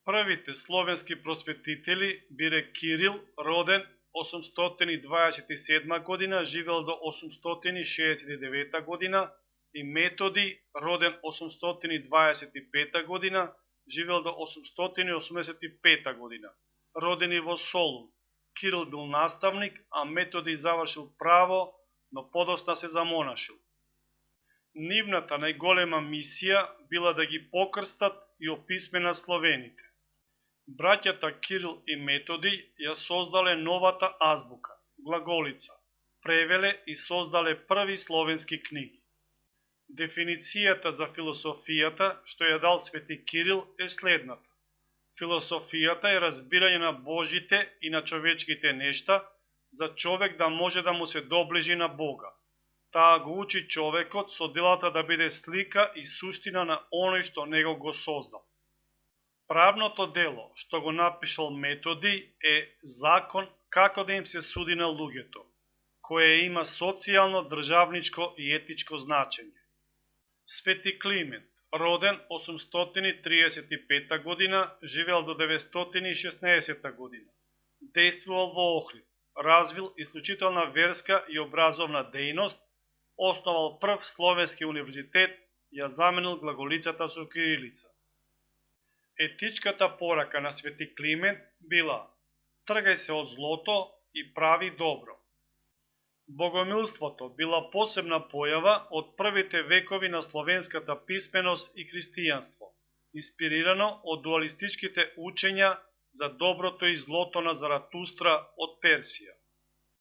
Првите словенски просветители биле Кирил, роден 827 година, живел до 869 година, и Методи, роден 825 година, живел до 885 година, родени во Солун. Кирил бил наставник, а Методи завршил право, но подосна се замонашил. Нивната најголема мисија била да ги покрстат и описмена словените. Браќата Кирил и Методи ја создале новата азбука, глаголица, превеле и создале први словенски книги. Дефиницијата за философијата што ја дал Свети Кирил е следната. Философијата е разбирање на Божите и на човечките нешта за човек да може да му се доближи на Бога. Таа го учи човекот со делата да биде слика и суштина на оној што него го создал. Правното дело што го напишал Методи е закон како да им се суди на луѓето, кое има социјално, државничко и етичко значење. Свети Климент, роден 835 година, живел до 916 година. Действувал во Охрид, развил исклучителна верска и образовна дејност, основал прв словенски универзитет, ја заменил глаголицата со кирилица. Етичката порака на Свети Климент била: тргај се од злото и прави добро. Богомилството била посебна појава од првите векови на словенската писменост и христијанство, инспирирано од дуалистичките учења за доброто и злото на Заратустра од Персија.